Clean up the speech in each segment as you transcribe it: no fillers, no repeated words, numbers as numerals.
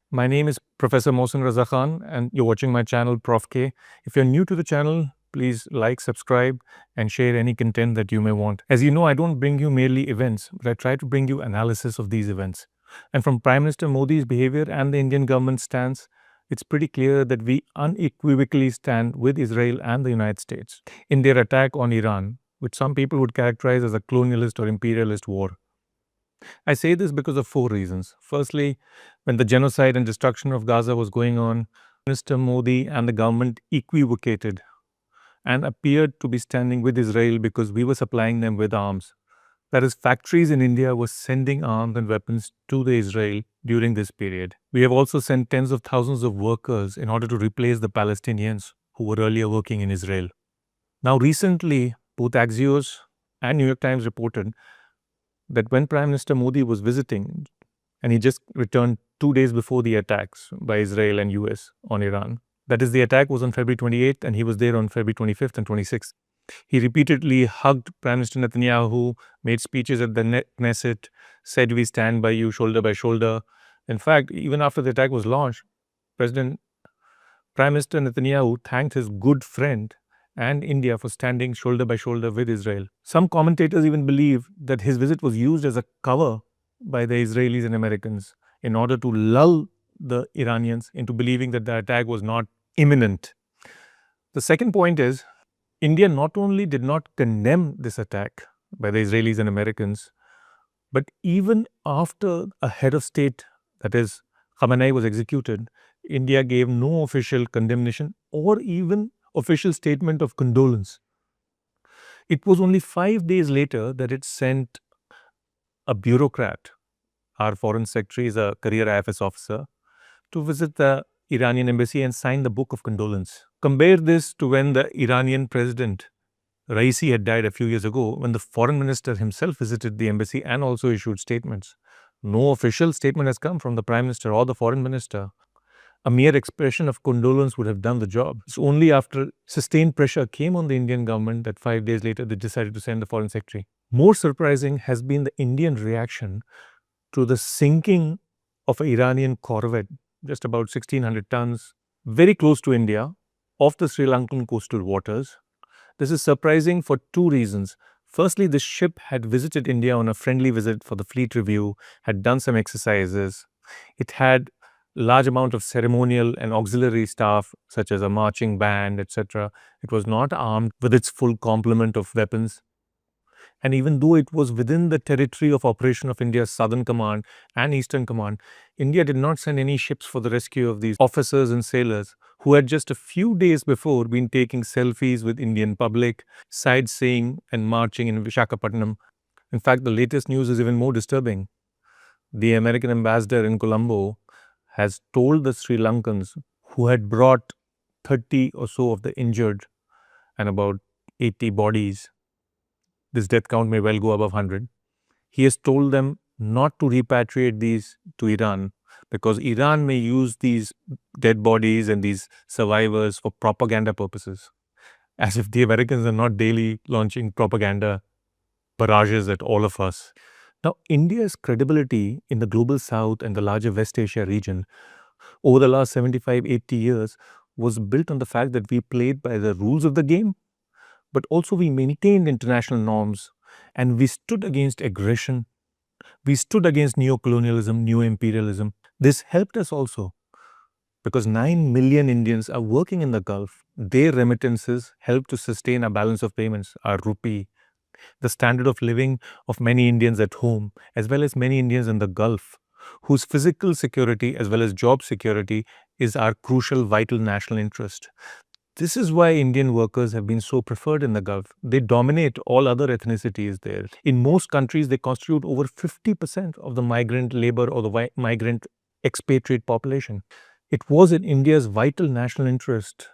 My name is Professor Mohsin Raza Khan, and you're watching my channel, Prof K. If you're new to the channel, please like, subscribe, and share any content that you may want. As you know, I don't bring you merely events, but I try to bring you analysis of these events. And from Prime Minister Modi's behavior and the Indian government stance, it's pretty clear that we unequivocally stand with Israel and the United States in their attack on Iran, which some people would characterize as a colonialist or imperialist war. I say this because of four reasons. Firstly, when the genocide and destruction of Gaza was going on, Mr. Modi and the government equivocated and appeared to be standing with Israel because we were supplying them with arms. That is, factories in India were sending arms and weapons to the Israel during this period. We have also sent tens of thousands of workers in order to replace the Palestinians who were earlier working in Israel. Now, recently, both Axios and New York Times reported that when Prime Minister Modi was visiting, and he just returned 2 days before the attacks by Israel and US on Iran. That is, the attack was on February 28th, and he was there on February 25th and 26th. He repeatedly hugged Prime Minister Netanyahu, made speeches at the Knesset, said we stand by you shoulder by shoulder. In fact, even after the attack was launched, Prime Minister Netanyahu thanked his good friend and India for standing shoulder by shoulder with Israel. Some commentators even believe that his visit was used as a cover by the Israelis and Americans in order to lull the Iranians into believing that the attack was not imminent. The second point is, India not only did not condemn this attack by the Israelis and Americans, but even after a head of state, that is, Khamenei, was executed, India gave no official condemnation or even official statement of condolence. It was only 5 days later that it sent a bureaucrat, our foreign secretary is a career IFS officer, to visit the Iranian embassy and sign the book of condolence. Compare this to when the Iranian president, Raisi, had died a few years ago, when the foreign minister himself visited the embassy and also issued statements. No official statement has come from the prime minister or the foreign minister. A mere expression of condolence would have done the job. It's only after sustained pressure came on the Indian government that 5 days later they decided to send the foreign secretary. More surprising has been the Indian reaction to the sinking of an Iranian corvette, just about 1,600 tons, very close to India, off the Sri Lankan coastal waters. This is surprising for two reasons. Firstly, the ship had visited India on a friendly visit for the fleet review, had done some exercises. It had large amount of ceremonial and auxiliary staff, such as a marching band, etc. It was not armed with its full complement of weapons. And even though it was within the territory of operation of India's Southern Command and Eastern Command, India did not send any ships for the rescue of these officers and sailors who had just a few days before been taking selfies with Indian public, sightseeing and marching in Visakhapatnam. In fact, the latest news is even more disturbing. The American ambassador in Colombo has told the Sri Lankans, who had brought 30 or so of the injured and about 80 bodies, this death count may well go above 100. He has told them not to repatriate these to Iran because Iran may use these dead bodies and these survivors for propaganda purposes. As if the Americans are not daily launching propaganda barrages at all of us. Now, India's credibility in the global south and the larger West Asia region over the last 75-80 years was built on the fact that we played by the rules of the game, but also we maintained international norms and we stood against aggression. We stood against neo-colonialism, neo-imperialism. This helped us also because 9 million Indians are working in the Gulf. Their remittances help to sustain a balance of payments, our rupee, the standard of living of many Indians at home, as well as many Indians in the Gulf, whose physical security as well as job security is our crucial, vital national interest. This is why Indian workers have been so preferred in the Gulf. They dominate all other ethnicities there. In most countries, they constitute over 50% of the migrant labor or the migrant expatriate population. It was in India's vital national interest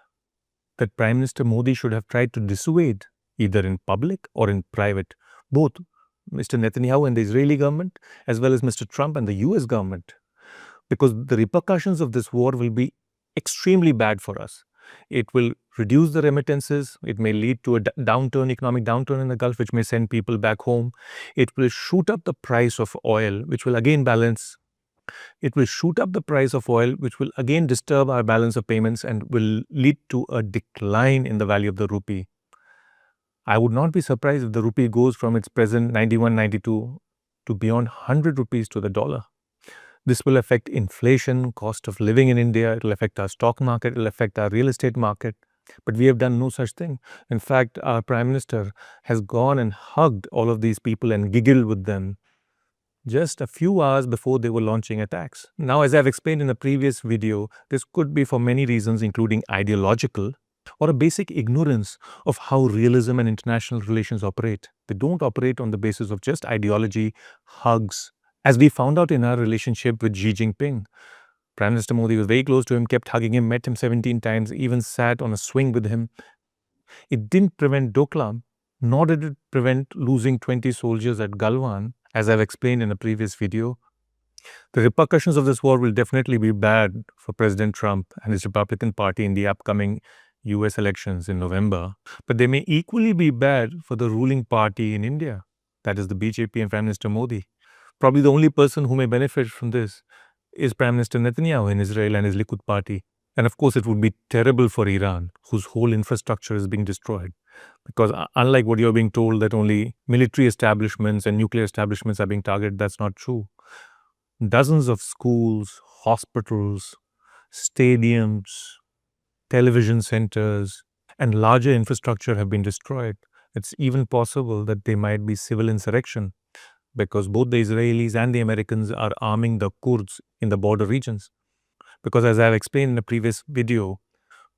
that Prime Minister Modi should have tried to dissuade, either in public or in private, both Mr. Netanyahu and the Israeli government, as well as Mr. Trump and the US government, because the repercussions of this war will be extremely bad for us. It will reduce the remittances. It may lead to a economic downturn in the Gulf, which may send people back home. It will shoot up the price of oil, which will again balance It will shoot up the price of oil, which will again disturb our balance of payments and will lead to a decline in the value of the rupee. I would not be surprised if the rupee goes from its present 91, 92 to beyond 100 rupees to the dollar. This will affect inflation, cost of living in India, it will affect our stock market, it will affect our real estate market. But we have done no such thing. In fact, our Prime Minister has gone and hugged all of these people and giggled with them just a few hours before they were launching attacks. Now, as I've explained in a previous video, this could be for many reasons, including ideological or a basic ignorance of how realism and international relations operate. They don't operate on the basis of just ideology, hugs. As we found out in our relationship with Xi Jinping, Prime Minister Modi was very close to him, kept hugging him, met him 17 times, even sat on a swing with him. It didn't prevent Doklam, nor did it prevent losing 20 soldiers at Galwan, as I've explained in a previous video. The repercussions of this war will definitely be bad for President Trump and his Republican Party in the upcoming US elections in November, but they may equally be bad for the ruling party in India, that is the BJP and Prime Minister Modi. Probably the only person who may benefit from this is Prime Minister Netanyahu in Israel and his Likud party. And of course, it would be terrible for Iran, whose whole infrastructure is being destroyed. Because unlike what you're being told that only military establishments and nuclear establishments are being targeted, that's not true. Dozens of schools, hospitals, stadiums, television centers, and larger infrastructure have been destroyed. It's even possible that there might be civil insurrection because both the Israelis and the Americans are arming the Kurds in the border regions. Because as I've explained in a previous video,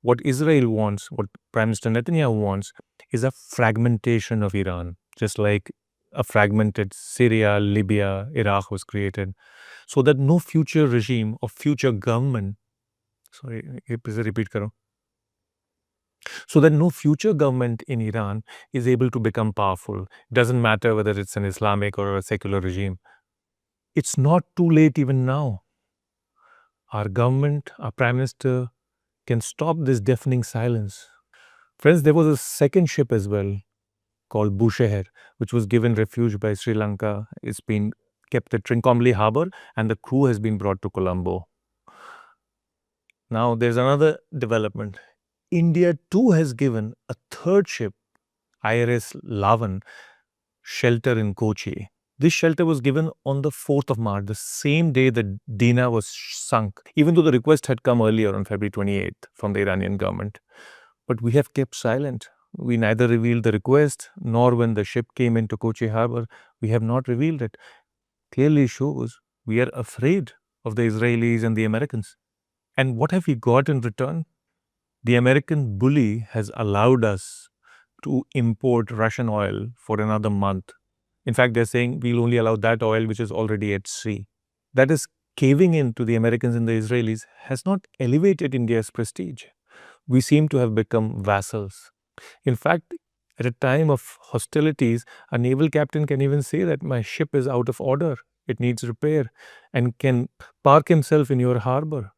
what Israel wants, what Prime Minister Netanyahu wants, is a fragmentation of Iran, just like a fragmented Syria, Libya, Iraq was created, so that no future regime or future government, so that no future government in Iran is able to become powerful. It doesn't matter whether it's an Islamic or a secular regime. It's not too late even now. Our government, our Prime Minister can stop this deafening silence. Friends, there was a second ship as well called Bushehr, which was given refuge by Sri Lanka. It's been kept at Trincomalee Harbour and the crew has been brought to Colombo. Now, there's another development. India too has given a third ship, IRIS Lavan, shelter in Kochi. This shelter was given on the 4th of March, the same day that Dena was sunk, even though the request had come earlier on February 28th from the Iranian government. But we have kept silent. We neither revealed the request, nor when the ship came into Kochi Harbour, we have not revealed it. Clearly shows we are afraid of the Israelis and the Americans. And what have we got in return? The American bully has allowed us to import Russian oil for another month. In fact, they're saying we'll only allow that oil which is already at sea. That is caving in to the Americans and the Israelis has not elevated India's prestige. We seem to have become vassals. In fact, at a time of hostilities, a naval captain can even say that my ship is out of order, it needs repair, and can park himself in your harbor.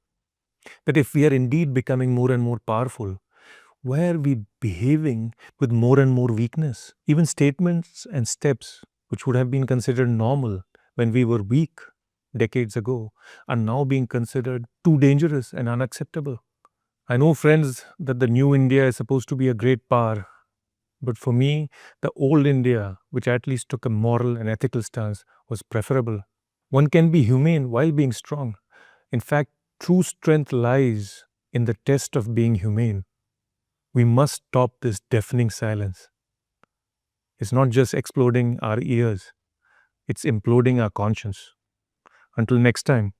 That if we are indeed becoming more and more powerful, why are we behaving with more and more weakness? Even statements and steps which would have been considered normal when we were weak decades ago are now being considered too dangerous and unacceptable. I know, friends, that the new India is supposed to be a great power, but for me, the old India, which at least took a moral and ethical stance, was preferable. One can be humane while being strong. In fact, true strength lies in the test of being humane. We must stop this deafening silence. It's not just exploding our ears, it's imploding our conscience. Until next time.